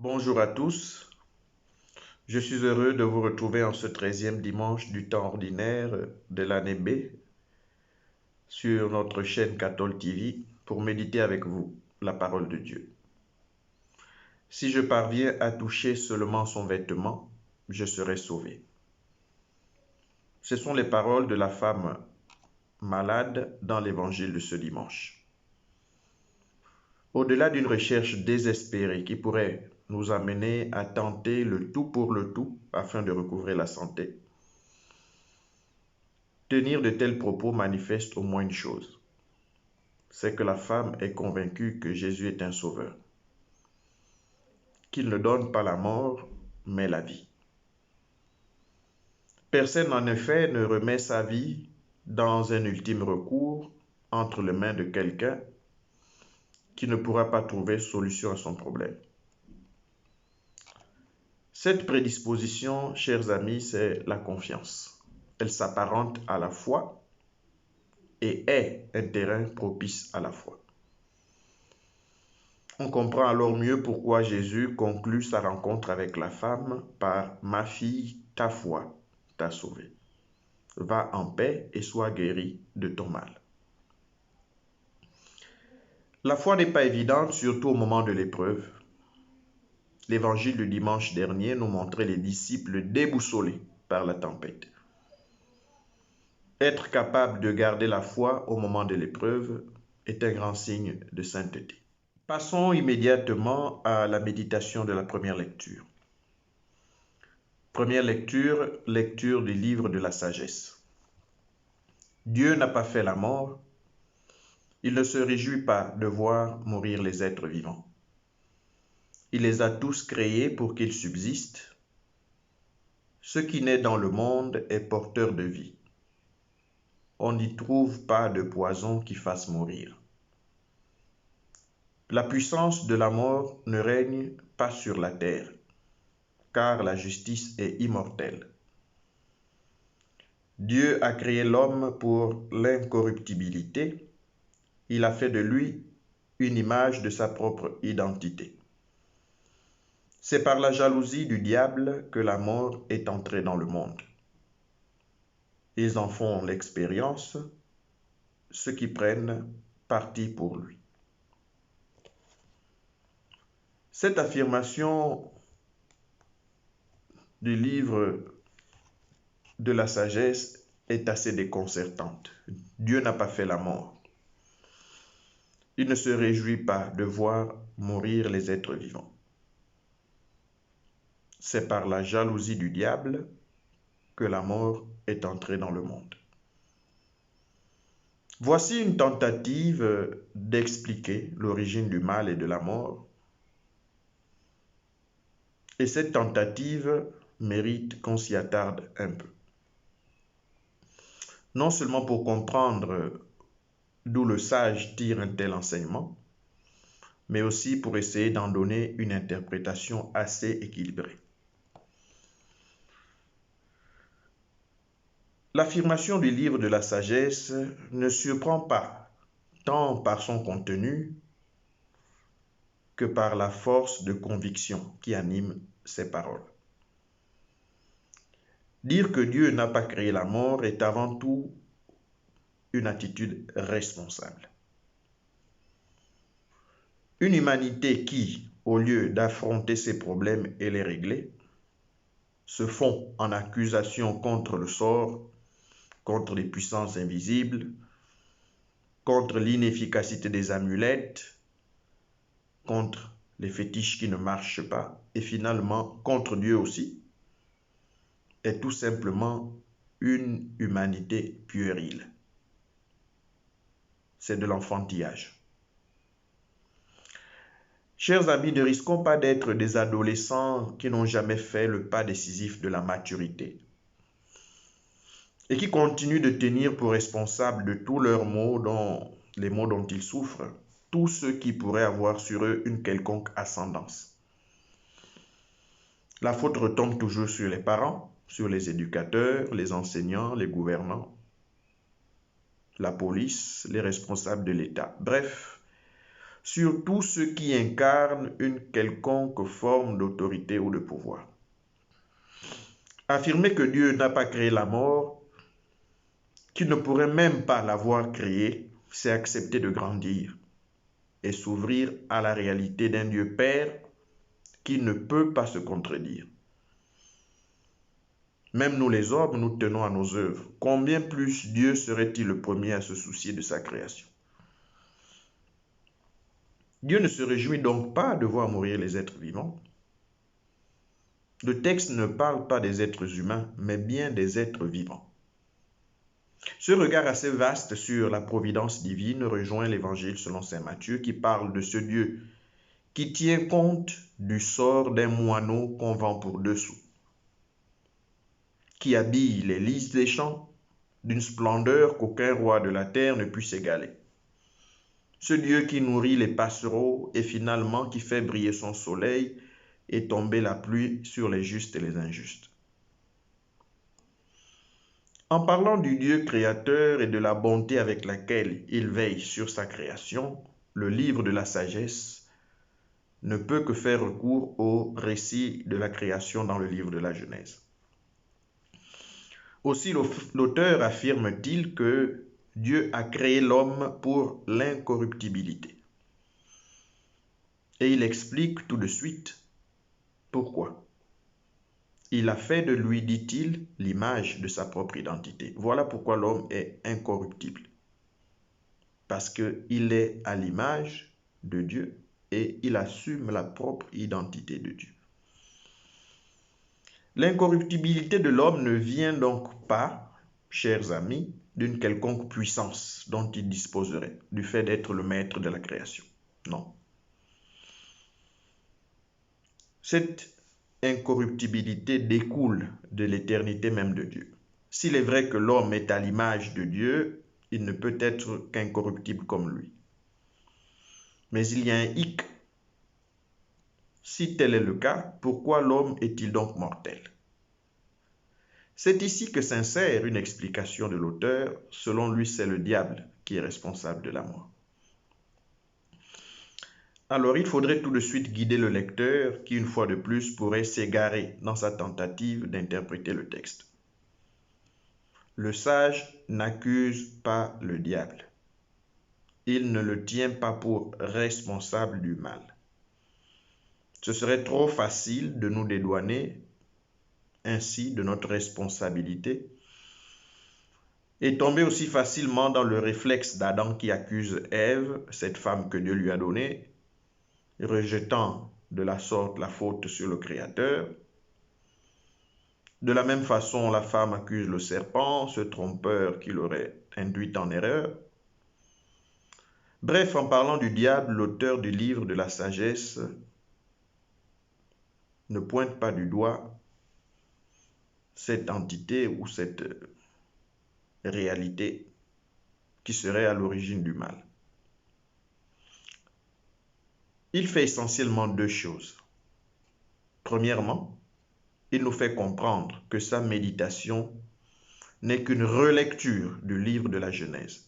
Bonjour à tous, je suis heureux de vous retrouver en ce 13e dimanche du temps ordinaire de l'année B sur notre chaîne Cathol TV pour méditer avec vous la parole de Dieu. Si je parviens à toucher seulement son vêtement, je serai sauvé. Ce sont les paroles de la femme malade dans l'évangile de ce dimanche. Au-delà d'une recherche désespérée qui pourrait nous amener à tenter le tout pour le tout afin de recouvrer la santé, tenir de tels propos manifeste au moins une chose, c'est que la femme est convaincue que Jésus est un sauveur, qu'il ne donne pas la mort, mais la vie. Personne en effet ne remet sa vie dans un ultime recours entre les mains de quelqu'un qui ne pourra pas trouver solution à son problème. Cette prédisposition, chers amis, c'est la confiance. Elle s'apparente à la foi et est un terrain propice à la foi. On comprend alors mieux pourquoi Jésus conclut sa rencontre avec la femme par « Ma fille, ta foi t'a sauvée. Va en paix et sois guérie de ton mal. » La foi n'est pas évidente, surtout au moment de l'épreuve. L'évangile du dimanche dernier nous montrait les disciples déboussolés par la tempête. Être capable de garder la foi au moment de l'épreuve est un grand signe de sainteté. Passons immédiatement à la méditation de la première lecture. Première lecture, lecture du livre de la sagesse. Dieu n'a pas fait la mort, il ne se réjouit pas de voir mourir les êtres vivants. Il les a tous créés pour qu'ils subsistent. Ce qui naît dans le monde est porteur de vie. On n'y trouve pas de poison qui fasse mourir. La puissance de la mort ne règne pas sur la terre, car la justice est immortelle. Dieu a créé l'homme pour l'incorruptibilité. Il a fait de lui une image de sa propre identité. C'est par la jalousie du diable que la mort est entrée dans le monde. Ils en font l'expérience, ceux qui prennent parti pour lui. Cette affirmation du livre de la sagesse est assez déconcertante. Dieu n'a pas fait la mort. Il ne se réjouit pas de voir mourir les êtres vivants. C'est par la jalousie du diable que la mort est entrée dans le monde. Voici une tentative d'expliquer l'origine du mal et de la mort. Et cette tentative mérite qu'on s'y attarde un peu. Non seulement pour comprendre d'où le sage tire un tel enseignement, mais aussi pour essayer d'en donner une interprétation assez équilibrée. L'affirmation du livre de la sagesse ne surprend pas, tant par son contenu que par la force de conviction qui anime ses paroles. Dire que Dieu n'a pas créé la mort est avant tout une attitude responsable. Une humanité qui, au lieu d'affronter ses problèmes et les régler, se fond en accusation contre le sort, contre les puissances invisibles, contre l'inefficacité des amulettes, contre les fétiches qui ne marchent pas, et finalement contre Dieu aussi, est tout simplement une humanité puérile. C'est de l'enfantillage. Chers amis, ne risquons pas d'être des adolescents qui n'ont jamais fait le pas décisif de la maturité et qui continuent de tenir pour responsables de tous leurs maux, les maux dont ils souffrent, tous ceux qui pourraient avoir sur eux une quelconque ascendance. La faute retombe toujours sur les parents, sur les éducateurs, les enseignants, les gouvernants, la police, les responsables de l'État. Bref, sur tous ceux qui incarnent une quelconque forme d'autorité ou de pouvoir. Affirmer que Dieu n'a pas créé la mort, qu'il ne pourrait même pas l'avoir créée, c'est accepter de grandir et s'ouvrir à la réalité d'un Dieu Père qui ne peut pas se contredire. Même nous les hommes, nous tenons à nos œuvres. Combien plus Dieu serait-il le premier à se soucier de sa création? Dieu ne se réjouit donc pas de voir mourir les êtres vivants. Le texte ne parle pas des êtres humains, mais bien des êtres vivants. Ce regard assez vaste sur la providence divine rejoint l'Évangile selon saint Matthieu qui parle de ce Dieu qui tient compte du sort d'un moineau qu'on vend pour 2 sous, qui habille les lys des champs d'une splendeur qu'aucun roi de la terre ne puisse égaler. Ce Dieu qui nourrit les passereaux et finalement qui fait briller son soleil et tomber la pluie sur les justes et les injustes. En parlant du Dieu créateur et de la bonté avec laquelle il veille sur sa création, le livre de la sagesse ne peut que faire recours au récit de la création dans le livre de la Genèse. Aussi l'auteur affirme-t-il que Dieu a créé l'homme pour l'incorruptibilité. Et il explique tout de suite pourquoi. Il a fait de lui, dit-il, l'image de sa propre identité. Voilà pourquoi l'homme est incorruptible. Parce qu'il est à l'image de Dieu et il assume la propre identité de Dieu. L'incorruptibilité de l'homme ne vient donc pas, chers amis, d'une quelconque puissance dont il disposerait, du fait d'être le maître de la création. Non. Cette incorruptibilité découle de l'éternité même de Dieu. S'il est vrai que l'homme est à l'image de Dieu, il ne peut être qu'incorruptible comme lui. Mais il y a un hic. Si tel est le cas, pourquoi l'homme est-il donc mortel? C'est ici que s'insère une explication de l'auteur. Selon lui, c'est le diable qui est responsable de la mort. Alors, il faudrait tout de suite guider le lecteur qui, une fois de plus, pourrait s'égarer dans sa tentative d'interpréter le texte. Le sage n'accuse pas le diable. Il ne le tient pas pour responsable du mal. Ce serait trop facile de nous dédouaner ainsi de notre responsabilité et tomber aussi facilement dans le réflexe d'Adam qui accuse Ève, cette femme que Dieu lui a donnée, rejetant de la sorte la faute sur le Créateur. De la même façon, la femme accuse le serpent, ce trompeur qui l'aurait induite en erreur. Bref, en parlant du diable, l'auteur du livre de la sagesse ne pointe pas du doigt cette entité ou cette réalité qui serait à l'origine du mal. Il fait essentiellement 2 choses. Premièrement, il nous fait comprendre que sa méditation n'est qu'une relecture du livre de la Genèse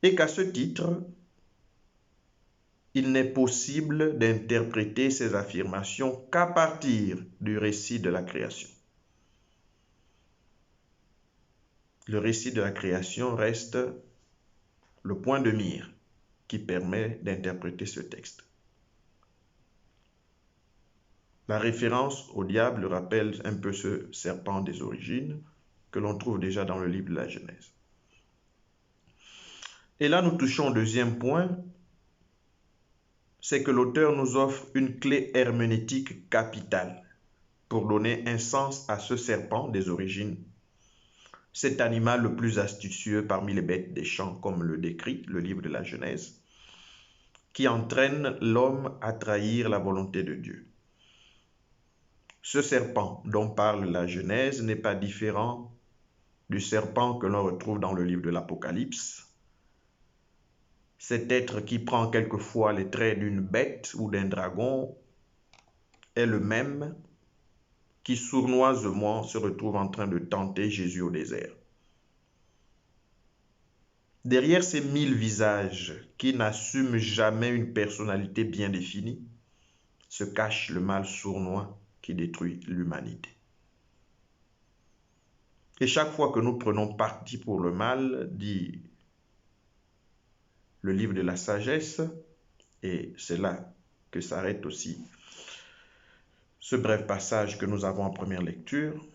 et qu'à ce titre, il n'est possible d'interpréter ces affirmations qu'à partir du récit de la création. Le récit de la création reste le point de mire qui permet d'interpréter ce texte. La référence au diable rappelle un peu ce serpent des origines que l'on trouve déjà dans le livre de la Genèse. Et là, nous touchons au deuxième point, c'est que l'auteur nous offre une clé herméneutique capitale pour donner un sens à ce serpent des origines, cet animal le plus astucieux parmi les bêtes des champs, comme le décrit le livre de la Genèse, qui entraîne l'homme à trahir la volonté de Dieu. Ce serpent dont parle la Genèse n'est pas différent du serpent que l'on retrouve dans le livre de l'Apocalypse. Cet être qui prend quelquefois les traits d'une bête ou d'un dragon est le même qui sournoisement se retrouve en train de tenter Jésus au désert. Derrière ces 1000 visages qui n'assument jamais une personnalité bien définie, se cache le mal sournois qui détruit l'humanité. Et chaque fois que nous prenons parti pour le mal, dit le livre de la sagesse, et c'est là que s'arrête aussi ce bref passage que nous avons en première lecture,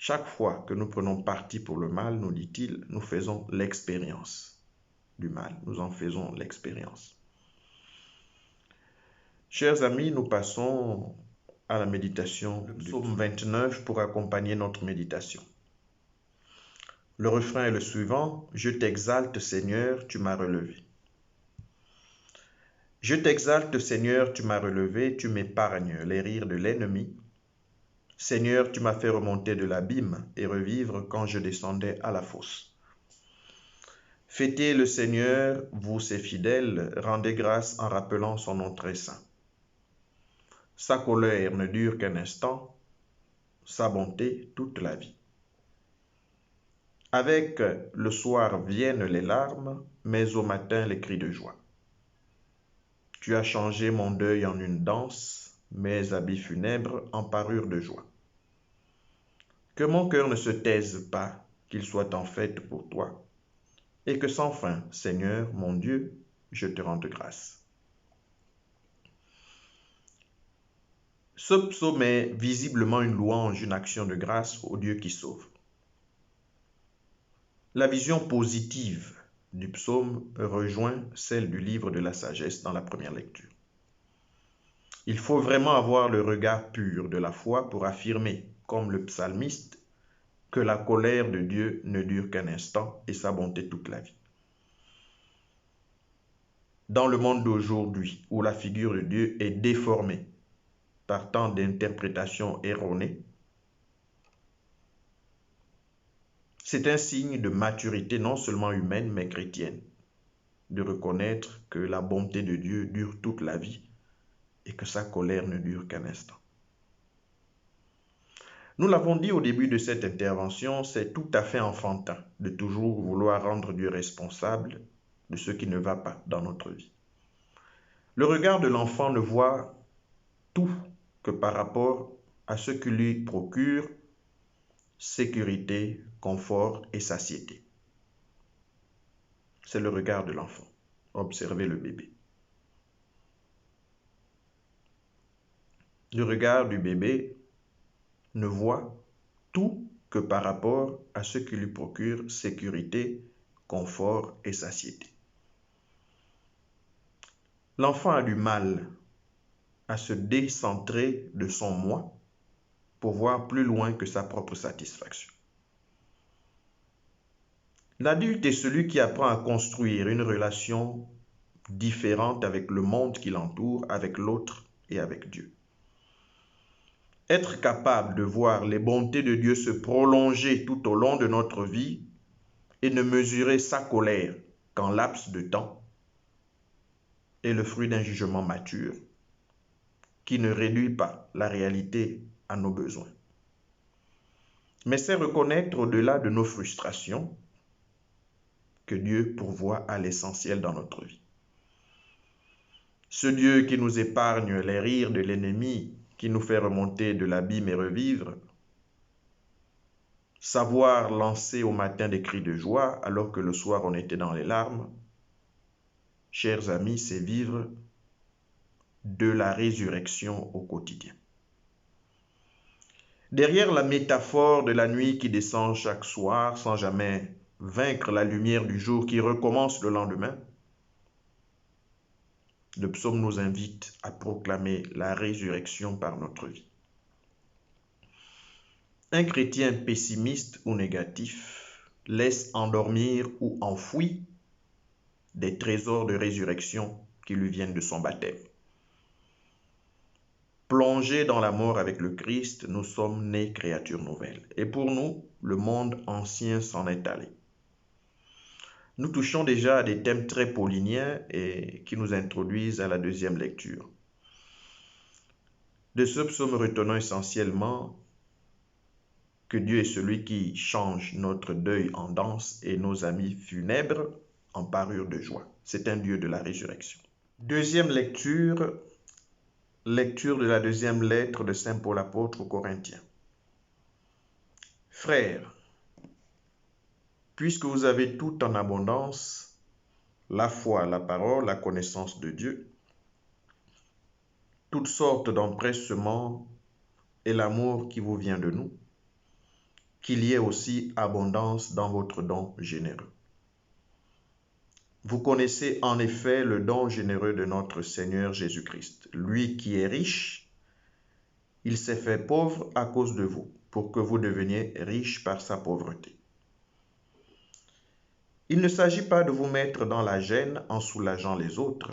chaque fois que nous prenons parti pour le mal, nous dit-il, nous faisons l'expérience du mal. Nous en faisons l'expérience. Chers amis, nous passons à la méditation du psaume 29 pour accompagner notre méditation. Le refrain est le suivant. Je t'exalte, Seigneur, tu m'as relevé. Je t'exalte, Seigneur, tu m'as relevé, tu m'épargnes les rires de l'ennemi. Seigneur, tu m'as fait remonter de l'abîme et revivre quand je descendais à la fosse. Fêtez le Seigneur, vous ses fidèles, rendez grâce en rappelant son nom très saint. Sa colère ne dure qu'un instant, sa bonté toute la vie. Avec le soir viennent les larmes, mais au matin les cris de joie. Tu as changé mon deuil en une danse, mes habits funèbres en parure de joie. Que mon cœur ne se taise pas, qu'il soit en fête pour toi, et que sans fin, Seigneur, mon Dieu, je te rende grâce. Ce psaume est visiblement une louange, une action de grâce au Dieu qui sauve. La vision positive du psaume rejoint celle du livre de la sagesse dans la première lecture. Il faut vraiment avoir le regard pur de la foi pour affirmer, comme le psalmiste, que la colère de Dieu ne dure qu'un instant et sa bonté toute la vie. Dans le monde d'aujourd'hui, où la figure de Dieu est déformée par tant d'interprétations erronées, c'est un signe de maturité non seulement humaine mais chrétienne, de reconnaître que la bonté de Dieu dure toute la vie et que sa colère ne dure qu'un instant. Nous l'avons dit au début de cette intervention, c'est tout à fait enfantin de toujours vouloir rendre Dieu responsable de ce qui ne va pas dans notre vie. Le regard de l'enfant ne voit tout que par rapport à ce qui lui procure sécurité, confort et satiété. C'est le regard de l'enfant. Observez le bébé. Le regard du bébé ne voit tout que par rapport à ce qui lui procure sécurité, confort et satiété. L'enfant a du mal à se décentrer de son moi pour voir plus loin que sa propre satisfaction. L'adulte est celui qui apprend à construire une relation différente avec le monde qui l'entoure, avec l'autre et avec Dieu. Être capable de voir les bontés de Dieu se prolonger tout au long de notre vie et ne mesurer sa colère qu'en laps de temps est le fruit d'un jugement mature qui ne réduit pas la réalité à nos besoins. Mais c'est reconnaître au-delà de nos frustrations que Dieu pourvoit à l'essentiel dans notre vie. Ce Dieu qui nous épargne les rires de l'ennemi, qui nous fait remonter de l'abîme et revivre, savoir lancer au matin des cris de joie alors que le soir on était dans les larmes, chers amis, c'est vivre de la résurrection au quotidien. Derrière la métaphore de la nuit qui descend chaque soir sans jamais vaincre la lumière du jour qui recommence le lendemain, le psaume nous invite à proclamer la résurrection par notre vie. Un chrétien pessimiste ou négatif laisse endormir ou enfouir des trésors de résurrection qui lui viennent de son baptême. Plongés dans la mort avec le Christ, nous sommes nés créatures nouvelles. Et pour nous, le monde ancien s'en est allé. Nous touchons déjà à des thèmes très pauliniens et qui nous introduisent à la deuxième lecture. De ce psaume, retenons essentiellement que Dieu est celui qui change notre deuil en danse et nos amis funèbres en parure de joie. C'est un Dieu de la résurrection. Deuxième lecture, lecture de la deuxième lettre de Saint Paul apôtre aux Corinthiens. Frères, puisque vous avez tout en abondance, la foi, la parole, la connaissance de Dieu, toutes sortes d'empressement et l'amour qui vous vient de nous, qu'il y ait aussi abondance dans votre don généreux. Vous connaissez en effet le don généreux de notre Seigneur Jésus-Christ. Lui qui est riche, il s'est fait pauvre à cause de vous, pour que vous deveniez riches par sa pauvreté. Il ne s'agit pas de vous mettre dans la gêne en soulageant les autres.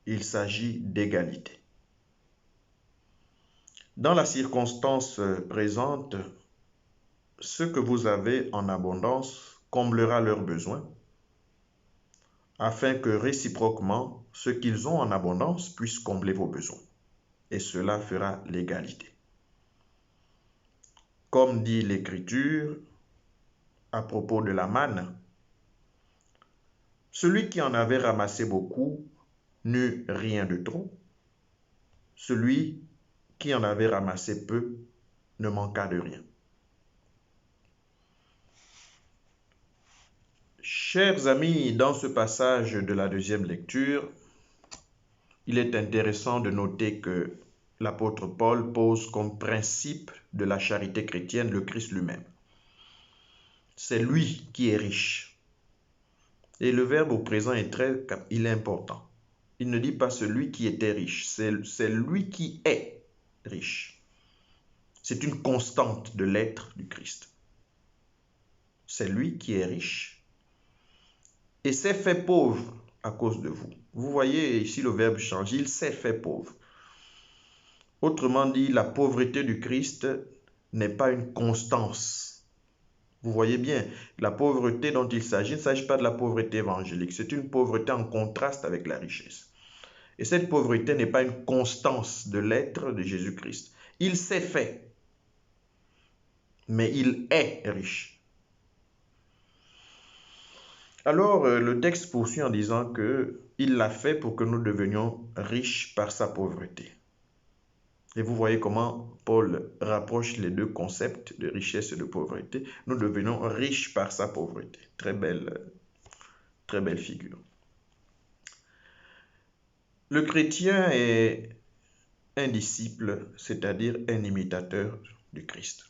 Il s'agit d'égalité. Dans la circonstance présente, ce que vous avez en abondance comblera leurs besoins, afin que réciproquement, ce qu'ils ont en abondance puisse combler vos besoins. Et cela fera l'égalité. Comme dit l'Écriture à propos de la manne, celui qui en avait ramassé beaucoup n'eut rien de trop. Celui qui en avait ramassé peu ne manqua de rien. Chers amis, dans ce passage de la deuxième lecture, il est intéressant de noter que l'apôtre Paul pose comme principe de la charité chrétienne le Christ lui-même. C'est lui qui est riche. Et le verbe au présent il est important. Il ne dit pas celui qui était riche, c'est lui qui est riche. C'est une constante de l'être du Christ. C'est lui qui est riche et s'est fait pauvre à cause de vous. Vous voyez ici le verbe change, il s'est fait pauvre. Autrement dit, la pauvreté du Christ n'est pas une constance. Vous voyez bien, la pauvreté dont il ne s'agit pas de la pauvreté évangélique, c'est une pauvreté en contraste avec la richesse. Et cette pauvreté n'est pas une constance de l'être de Jésus-Christ. Il s'est fait, mais il est riche. Alors, le texte poursuit en disant qu'il l'a fait pour que nous devenions riches par sa pauvreté. Et vous voyez comment Paul rapproche les deux concepts de richesse et de pauvreté. Nous devenons riches par sa pauvreté. Très belle figure. Le chrétien est un disciple, c'est-à-dire un imitateur du Christ.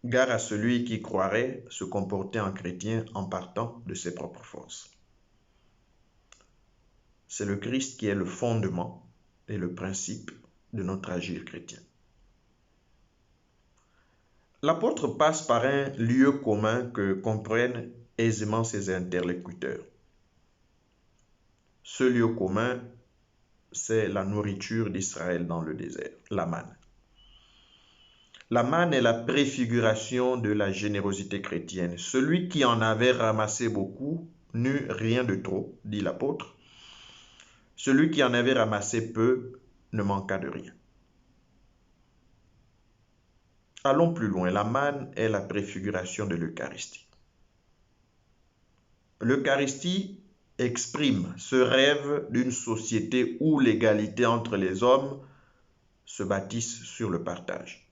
Gare à celui qui croirait se comporter en chrétien en partant de ses propres forces. C'est le Christ qui est le fondement et le principe de notre agir chrétien. L'apôtre passe par un lieu commun que comprennent aisément ses interlocuteurs. Ce lieu commun, c'est la nourriture d'Israël dans le désert, la manne. La manne est la préfiguration de la générosité chrétienne. Celui qui en avait ramassé beaucoup n'eut rien de trop, dit l'apôtre. Celui qui en avait ramassé peu ne manqua de rien. Allons plus loin. La manne est la préfiguration de l'Eucharistie. L'Eucharistie exprime ce rêve d'une société où l'égalité entre les hommes se bâtisse sur le partage.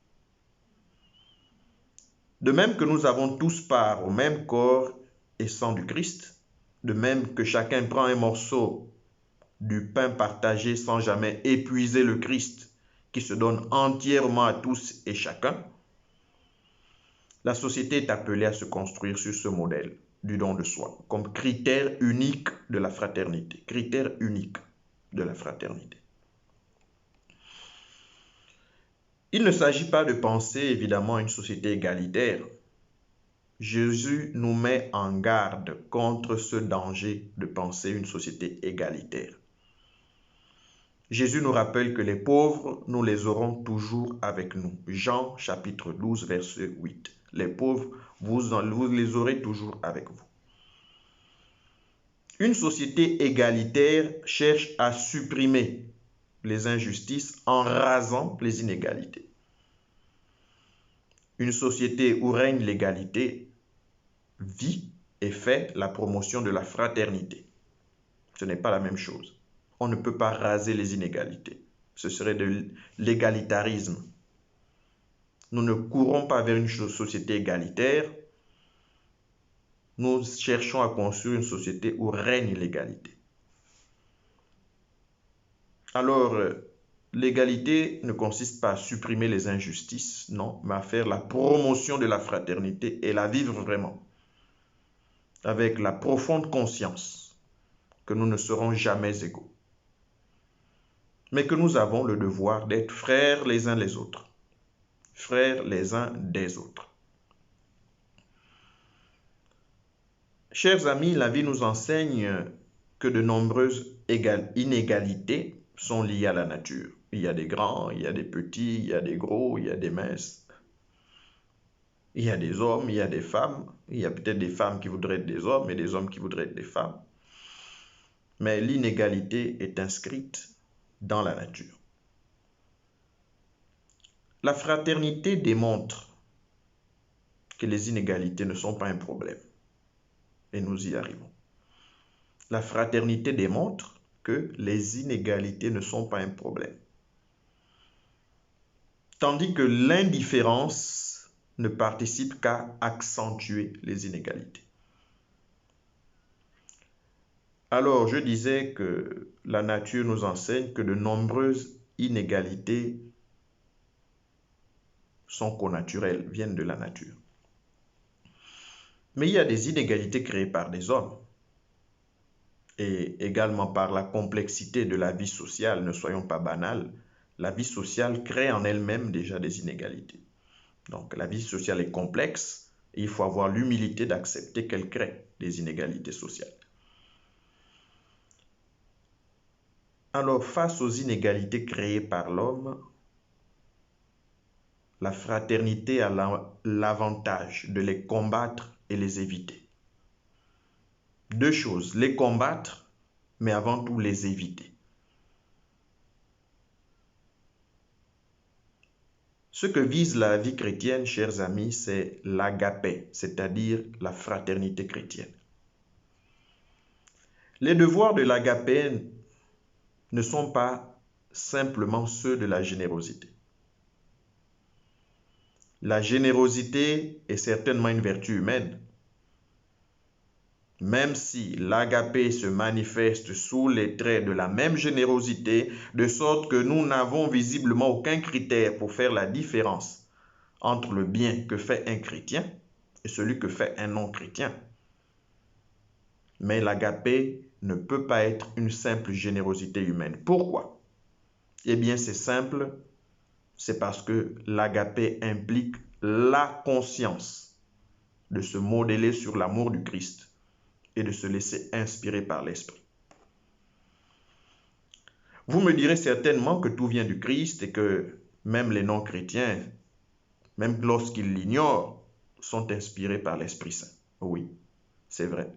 De même que nous avons tous part au même corps et sang du Christ, de même que chacun prend un morceau du pain partagé sans jamais épuiser le Christ qui se donne entièrement à tous et chacun, la société est appelée à se construire sur ce modèle du don de soi comme critère unique de la fraternité. Critère unique de la fraternité. Il ne s'agit pas de penser évidemment à une société égalitaire. Jésus nous met en garde contre ce danger de penser une société égalitaire. Jésus nous rappelle que les pauvres, nous les aurons toujours avec nous. Jean chapitre 12, verset 8. Les pauvres, vous les aurez toujours avec vous. Une société égalitaire cherche à supprimer les injustices en rasant les inégalités. Une société où règne l'égalité vit et fait la promotion de la fraternité. Ce n'est pas la même chose. On ne peut pas raser les inégalités. Ce serait de l'égalitarisme. Nous ne courons pas vers une société égalitaire. Nous cherchons à construire une société où règne l'égalité. Alors, l'égalité ne consiste pas à supprimer les injustices, non, mais à faire la promotion de la fraternité et la vivre vraiment, avec la profonde conscience que nous ne serons jamais égaux, mais que nous avons le devoir d'être frères les uns les autres, frères les uns des autres. Chers amis, la vie nous enseigne que de nombreuses inégalités sont liées à la nature. Il y a des grands, il y a des petits, il y a des gros, il y a des minces. Il y a des hommes, il y a des femmes. Il y a peut-être des femmes qui voudraient être des hommes et des hommes qui voudraient être des femmes. Mais l'inégalité est inscrite dans la nature. La fraternité démontre que les inégalités ne sont pas un problème. Et nous y arrivons. La fraternité démontre que les inégalités ne sont pas un problème. Tandis que l'indifférence ne participe qu'à accentuer les inégalités. Alors, je disais que la nature nous enseigne que de nombreuses inégalités sont connaturelles, viennent de la nature. Mais il y a des inégalités créées par des hommes et également par la complexité de la vie sociale, ne soyons pas banals. La vie sociale crée en elle-même déjà des inégalités. Donc la vie sociale est complexe et il faut avoir l'humilité d'accepter qu'elle crée des inégalités sociales. Alors face aux inégalités créées par l'homme, la fraternité a l'avantage de les combattre et les éviter. Deux choses, les combattre, mais avant tout les éviter. Ce que vise la vie chrétienne, chers amis, c'est l'agapé, c'est-à-dire la fraternité chrétienne. Les devoirs de l'agapé ne sont pas simplement ceux de la générosité. La générosité est certainement une vertu humaine, même si l'agapé se manifeste sous les traits de la même générosité, de sorte que nous n'avons visiblement aucun critère pour faire la différence entre le bien que fait un chrétien et celui que fait un non-chrétien. Mais l'agapé ne peut pas être une simple générosité humaine. Pourquoi? Eh bien, c'est simple, c'est parce que l'agapé implique la conscience de se modeler sur l'amour du Christ et de se laisser inspirer par l'Esprit. Vous me direz certainement que tout vient du Christ et que même les non-chrétiens, même lorsqu'ils l'ignorent, sont inspirés par l'Esprit Saint. Oui, c'est vrai.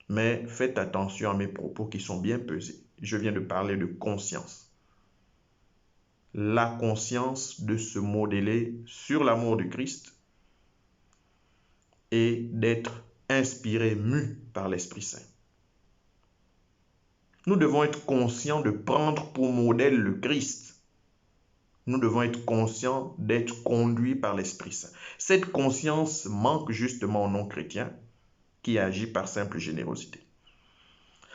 Mais faites attention à mes propos qui sont bien pesés. Je viens de parler de conscience. La conscience de se modeler sur l'amour du Christ et d'être inspiré, mu par l'Esprit Saint. Nous devons être conscients de prendre pour modèle le Christ. Nous devons être conscients d'être conduits par l'Esprit Saint. Cette conscience manque justement aux non-chrétiens qui agit par simple générosité.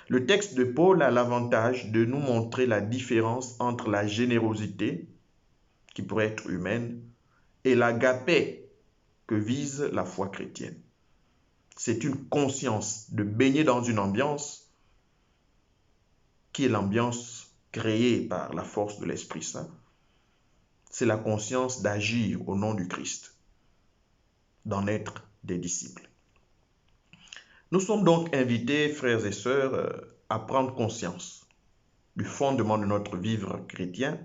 Le texte de Paul a l'avantage de nous montrer la différence entre la générosité, qui pourrait être humaine, et l'agapé que vise la foi chrétienne. C'est une conscience de baigner dans une ambiance qui est l'ambiance créée par la force de l'Esprit Saint. C'est la conscience d'agir au nom du Christ, d'en être des disciples. Nous sommes donc invités, frères et sœurs, à prendre conscience du fondement de notre vivre chrétien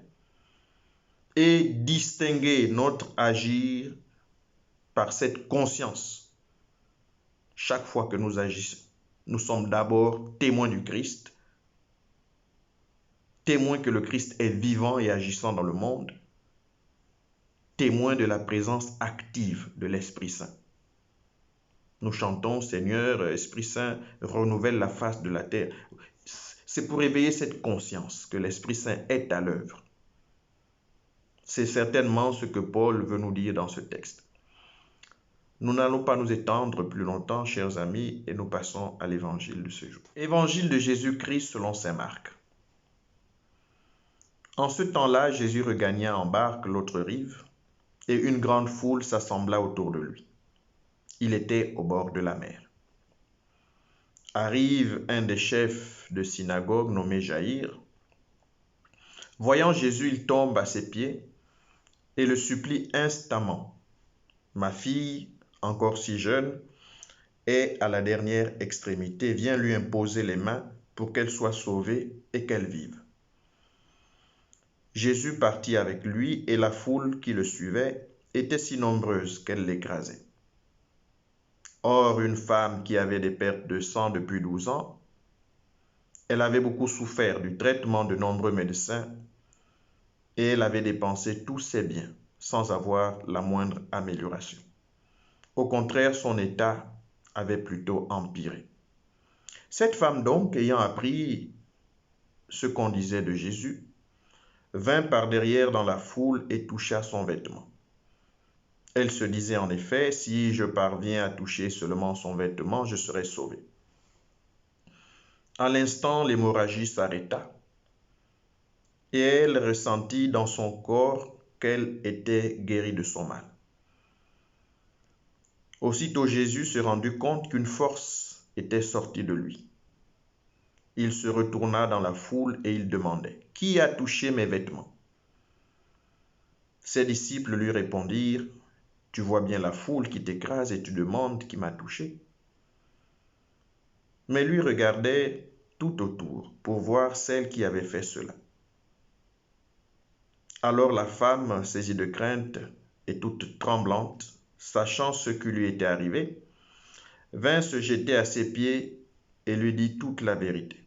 et distinguer notre agir par cette conscience. Chaque fois que nous agissons, nous sommes d'abord témoins du Christ témoin que le Christ est vivant et agissant dans le monde, témoin de la présence active de l'Esprit Saint. Nous chantons, Seigneur, Esprit Saint, renouvelle la face de la terre. C'est pour éveiller cette conscience que l'Esprit Saint est à l'œuvre. C'est certainement ce que Paul veut nous dire dans ce texte. Nous n'allons pas nous étendre plus longtemps, chers amis, et nous passons à l'évangile de ce jour. Évangile de Jésus-Christ selon saint Marc. En ce temps-là, Jésus regagna en barque l'autre rive, et une grande foule s'assembla autour de lui. Il était au bord de la mer. Arrive un des chefs de synagogue nommé Jaïr. Voyant Jésus, il tombe à ses pieds et le supplie instamment. Ma fille, encore si jeune, est à la dernière extrémité. Viens lui imposer les mains pour qu'elle soit sauvée et qu'elle vive. Jésus partit avec lui et la foule qui le suivait était si nombreuse qu'elle l'écrasait. Or, une femme qui avait des pertes de sang depuis 12 ans, elle avait beaucoup souffert du traitement de nombreux médecins et elle avait dépensé tous ses biens sans avoir la moindre amélioration. Au contraire, son état avait plutôt empiré. Cette femme donc, ayant appris ce qu'on disait de Jésus, vint par derrière dans la foule et toucha son vêtement. Elle se disait en effet, si je parviens à toucher seulement son vêtement, je serai sauvée. À l'instant, l'hémorragie s'arrêta et elle ressentit dans son corps qu'elle était guérie de son mal. Aussitôt Jésus se rendit compte qu'une force était sortie de lui. Il se retourna dans la foule et il demandait, « Qui a touché mes vêtements ?» Ses disciples lui répondirent, « Tu vois bien la foule qui t'écrase et tu demandes qui m'a touché. » Mais lui regardait tout autour pour voir celle qui avait fait cela. Alors la femme, saisie de crainte et toute tremblante, sachant ce qui lui était arrivé, vint se jeter à ses pieds et lui dit toute la vérité.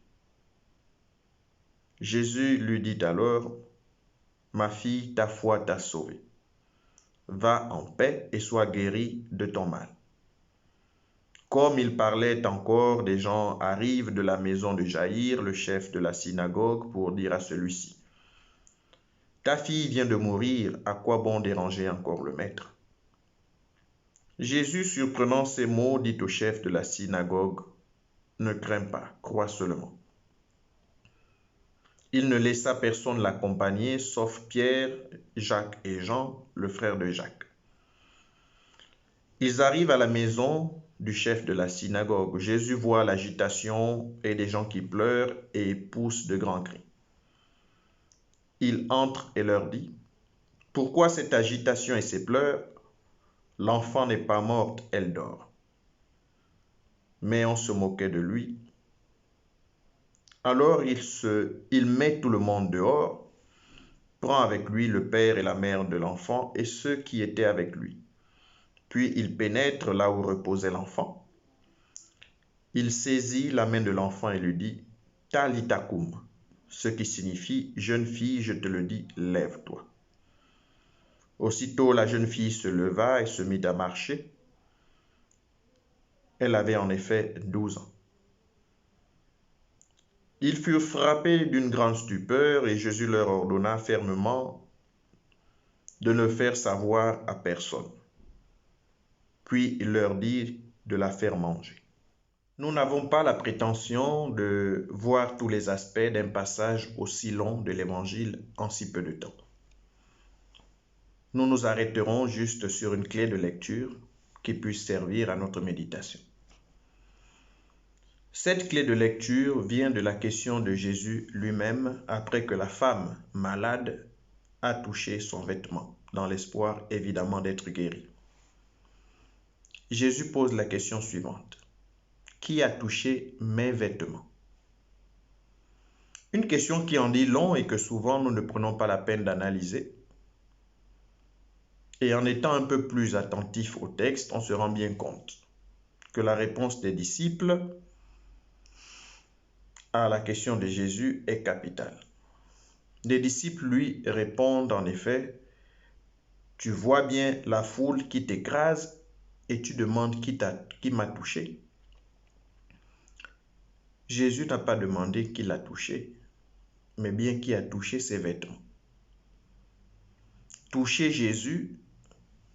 Jésus lui dit alors, « Ma fille, ta foi t'a sauvée. Va en paix et sois guérie de ton mal. » Comme il parlait encore, des gens arrivent de la maison de Jaïr, le chef de la synagogue, pour dire à celui-ci, « Ta fille vient de mourir, à quoi bon déranger encore le maître ?» Jésus, surprenant ces mots, dit au chef de la synagogue, « Ne crains pas, crois seulement. » Il ne laissa personne l'accompagner, sauf Pierre, Jacques et Jean, le frère de Jacques. Ils arrivent à la maison du chef de la synagogue. Jésus voit l'agitation et des gens qui pleurent et poussent de grands cris. Il entre et leur dit, « Pourquoi cette agitation et ces pleurs? L'enfant n'est pas morte, elle dort. » Mais on se moquait de lui. Alors il met tout le monde dehors, prend avec lui le père et la mère de l'enfant et ceux qui étaient avec lui. Puis il pénètre là où reposait l'enfant. Il saisit la main de l'enfant et lui dit « Talita koum », ce qui signifie « Jeune fille, je te le dis, lève-toi ». Aussitôt la jeune fille se leva et se mit à marcher. Elle avait en effet 12 ans. Ils furent frappés d'une grande stupeur et Jésus leur ordonna fermement de ne faire savoir à personne. Puis il leur dit de la faire manger. Nous n'avons pas la prétention de voir tous les aspects d'un passage aussi long de l'Évangile en si peu de temps. Nous nous arrêterons juste sur une clé de lecture qui puisse servir à notre méditation. Cette clé de lecture vient de la question de Jésus lui-même après que la femme malade a touché son vêtement, dans l'espoir évidemment d'être guérie. Jésus pose la question suivante. Qui a touché mes vêtements? Une question qui en dit long et que souvent nous ne prenons pas la peine d'analyser. Et en étant un peu plus attentif au texte, on se rend bien compte que la réponse des disciples à la question de Jésus est capitale. Les disciples lui répondent en effet, « Tu vois bien la foule qui t'écrase et tu demandes qui m'a touché. » Jésus n'a pas demandé qui l'a touché, mais bien qui a touché ses vêtements. Toucher Jésus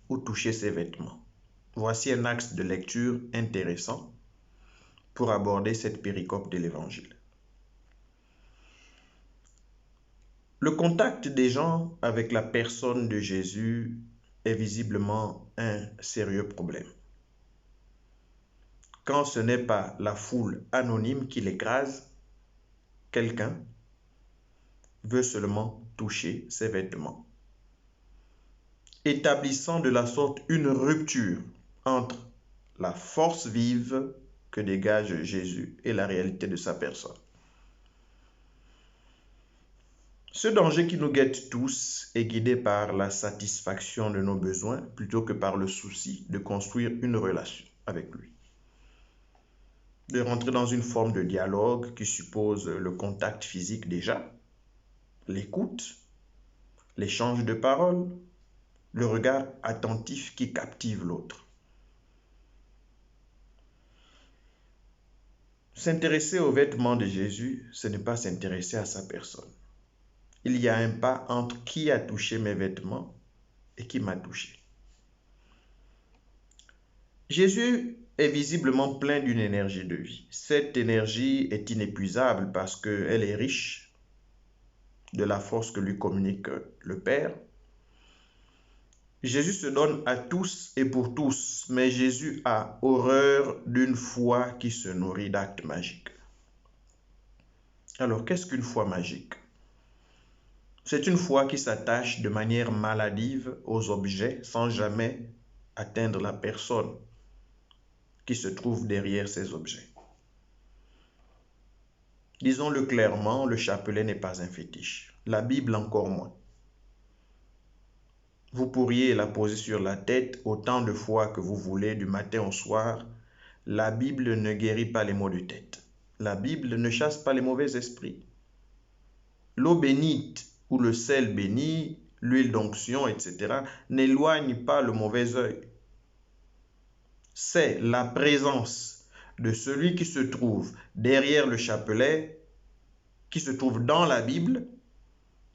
ou toucher ses vêtements. Voici un axe de lecture intéressant pour aborder cette péricope de l'Évangile. Le contact des gens avec la personne de Jésus est visiblement un sérieux problème. Quand ce n'est pas la foule anonyme qui l'écrase, quelqu'un veut seulement toucher ses vêtements, établissant de la sorte une rupture entre la force vive que dégage Jésus et la réalité de sa personne. Ce danger qui nous guette tous est guidé par la satisfaction de nos besoins plutôt que par le souci de construire une relation avec lui. De rentrer dans une forme de dialogue qui suppose le contact physique déjà, l'écoute, l'échange de paroles, le regard attentif qui captive l'autre. S'intéresser aux vêtements de Jésus, ce n'est pas s'intéresser à sa personne. Il y a un pas entre qui a touché mes vêtements et qui m'a touché. Jésus est visiblement plein d'une énergie de vie. Cette énergie est inépuisable parce qu'elle est riche de la force que lui communique le Père. Jésus se donne à tous et pour tous, mais Jésus a horreur d'une foi qui se nourrit d'actes magiques. Alors, qu'est-ce qu'une foi magique? C'est une foi qui s'attache de manière maladive aux objets sans jamais atteindre la personne qui se trouve derrière ces objets. Disons-le clairement, le chapelet n'est pas un fétiche. La Bible encore moins. Vous pourriez la poser sur la tête autant de fois que vous voulez du matin au soir. La Bible ne guérit pas les maux de tête. La Bible ne chasse pas les mauvais esprits. L'eau bénite ou le sel béni, l'huile d'onction, etc., n'éloigne pas le mauvais œil. C'est la présence de celui qui se trouve derrière le chapelet, qui se trouve dans la Bible,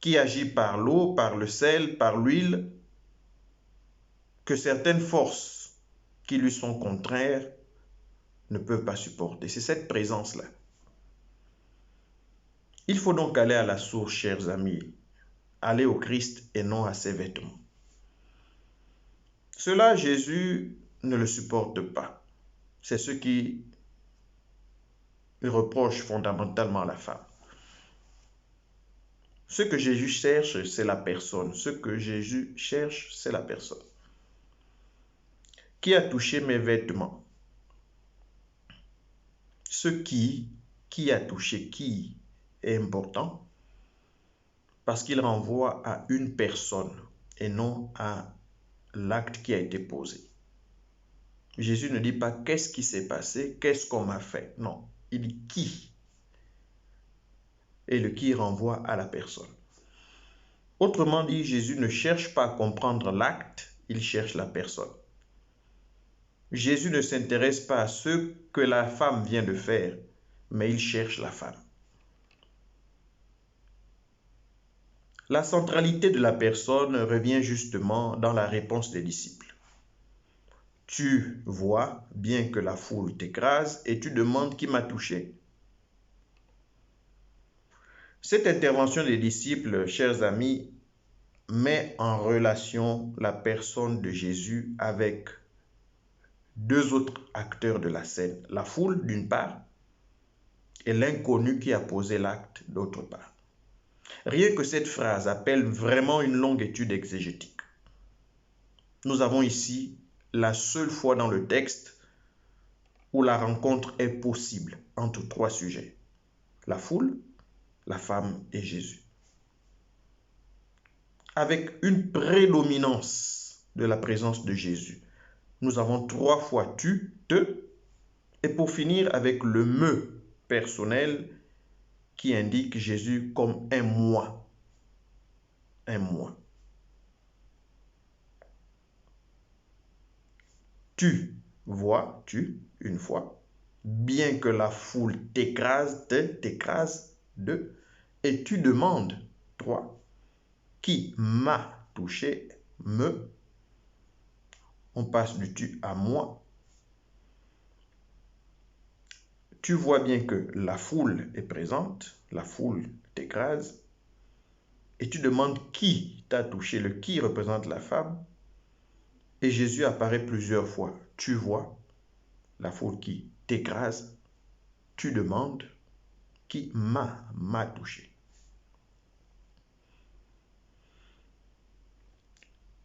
qui agit par l'eau, par le sel, par l'huile, que certaines forces qui lui sont contraires ne peuvent pas supporter. C'est cette présence-là. Il faut donc aller à la source, chers amis, aller au Christ et non à ses vêtements. Cela, Jésus ne le supporte pas. C'est ce qui reproche fondamentalement à la femme. Ce que Jésus cherche, c'est la personne. Ce que Jésus cherche, c'est la personne. Qui a touché mes vêtements? Ce qui a touché qui est important parce qu'il renvoie à une personne et non à l'acte qui a été posé. Jésus ne dit pas qu'est-ce qui s'est passé, qu'est-ce qu'on m'a fait. Non, il dit qui. Et le qui renvoie à la personne. Autrement dit, Jésus ne cherche pas à comprendre l'acte, il cherche la personne. Jésus ne s'intéresse pas à ce que la femme vient de faire, mais il cherche la femme. La centralité de la personne revient justement dans la réponse des disciples. Tu vois bien que la foule t'écrase et tu demandes qui m'a touché. Cette intervention des disciples, chers amis, met en relation la personne de Jésus avec deux autres acteurs de la scène, la foule d'une part et l'inconnu qui a posé l'acte d'autre part. Rien que cette phrase appelle vraiment une longue étude exégétique. Nous avons ici la seule fois dans le texte où la rencontre est possible entre trois sujets, la foule, la femme et Jésus. Avec une prédominance de la présence de Jésus. Nous avons trois fois tu, te, et pour finir avec le me personnel qui indique Jésus comme un moi. un moi. Tu vois, une fois, bien que la foule t'écrase, deux, et tu demandes, trois, qui m'a touché, on passe du tu à moi. Tu vois bien que la foule est présente, la foule t'écrase, et tu demandes qui t'a touché. Le qui représente la femme, et Jésus apparaît plusieurs fois. Tu vois la foule qui t'écrase, tu demandes qui m'a touché.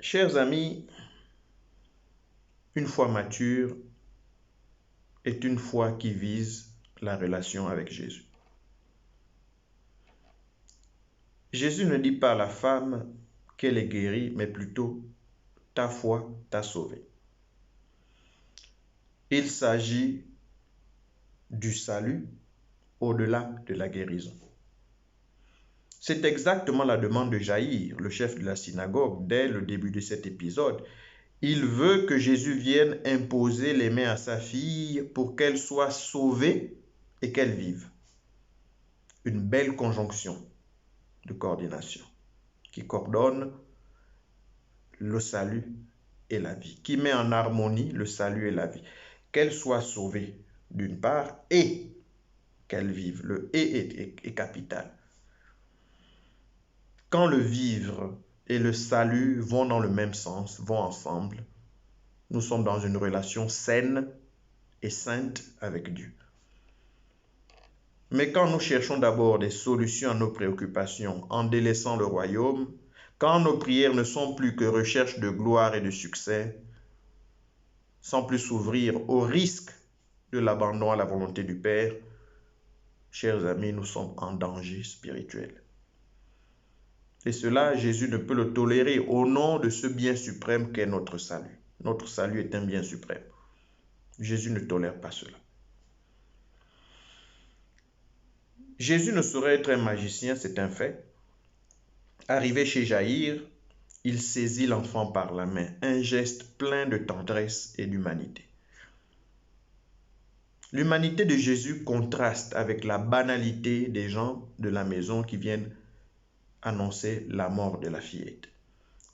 Chers amis, une foi mature est une foi qui vise la relation avec Jésus. Jésus ne dit pas à la femme qu'elle est guérie, mais plutôt ta foi t'a sauvée. Il s'agit du salut au-delà de la guérison. C'est exactement la demande de Jaïr, le chef de la synagogue, dès le début de cet épisode. Il veut que Jésus vienne imposer les mains à sa fille pour qu'elle soit sauvée et qu'elle vive. Une belle conjonction de coordination qui coordonne le salut et la vie, qui met en harmonie le salut et la vie. Qu'elle soit sauvée d'une part et qu'elle vive. Le « et » est capital. Quand le vivre et le salut vont dans le même sens, vont ensemble, nous sommes dans une relation saine et sainte avec Dieu. Mais quand nous cherchons d'abord des solutions à nos préoccupations en délaissant le royaume, quand nos prières ne sont plus que recherche de gloire et de succès, sans plus s'ouvrir au risque de l'abandon à la volonté du Père, chers amis, nous sommes en danger spirituel. Et cela, Jésus ne peut le tolérer au nom de ce bien suprême qu'est notre salut. Notre salut est un bien suprême. Jésus ne tolère pas cela. Jésus ne saurait être un magicien, c'est un fait. Arrivé chez Jaïr, il saisit l'enfant par la main, un geste plein de tendresse et d'humanité. L'humanité de Jésus contraste avec la banalité des gens de la maison qui viennent annoncer la mort de la fillette.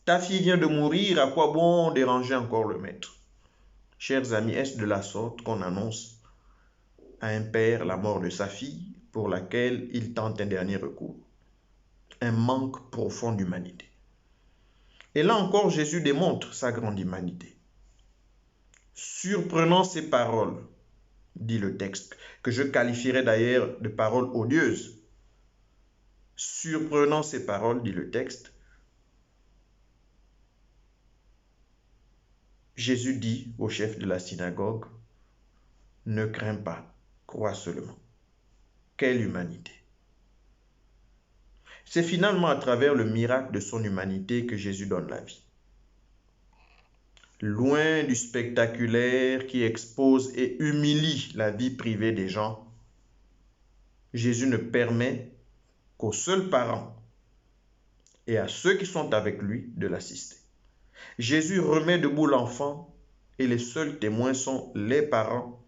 Ta fille vient de mourir, à quoi bon déranger encore le maître? Chers amis, est-ce de la sorte qu'on annonce à un père la mort de sa fille pour laquelle il tente un dernier recours? Un manque profond d'humanité. Et là encore, Jésus démontre sa grande humanité. Surprenant ces paroles, dit le texte, que je qualifierais d'ailleurs de paroles odieuses. Surprenant ces paroles, dit le texte, Jésus dit au chef de la synagogue, ne crains pas, crois seulement. Quelle humanité! C'est finalement à travers le miracle de son humanité que Jésus donne la vie. Loin du spectaculaire qui expose et humilie la vie privée des gens, Jésus ne permet qu'aux seuls parents et à ceux qui sont avec lui de l'assister. Jésus remet debout l'enfant et les seuls témoins sont les parents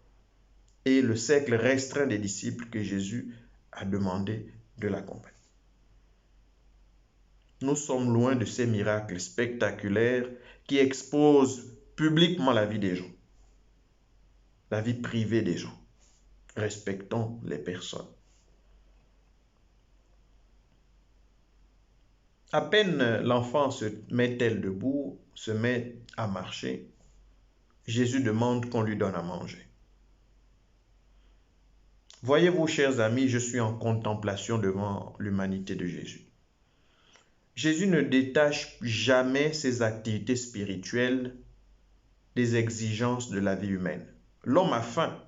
et le cercle restreint des disciples que Jésus a demandé de l'accompagner. Nous sommes loin de ces miracles spectaculaires qui exposent publiquement la vie des gens, la vie privée des gens. Respectons les personnes. À peine l'enfant se met-elle debout, se met à marcher, Jésus demande qu'on lui donne à manger. Voyez-vous, chers amis, je suis en contemplation devant l'humanité de Jésus. Jésus ne détache jamais ses activités spirituelles des exigences de la vie humaine. L'homme a faim.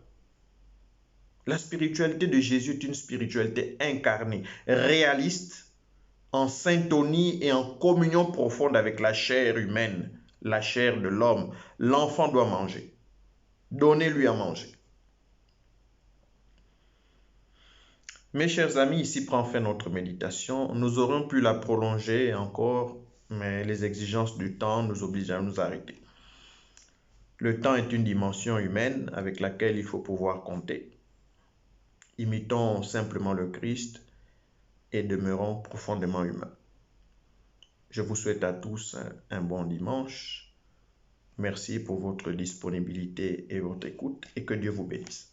La spiritualité de Jésus est une spiritualité incarnée, réaliste, en syntonie et en communion profonde avec la chair humaine, la chair de l'homme. L'enfant doit manger. Donnez-lui à manger. Mes chers amis, ici prend fin notre méditation. Nous aurions pu la prolonger encore, mais les exigences du temps nous obligent à nous arrêter. Le temps est une dimension humaine avec laquelle il faut pouvoir compter. Imitons simplement le Christ et demeurons profondément humains. Je vous souhaite à tous un bon dimanche. Merci pour votre disponibilité et votre écoute et que Dieu vous bénisse.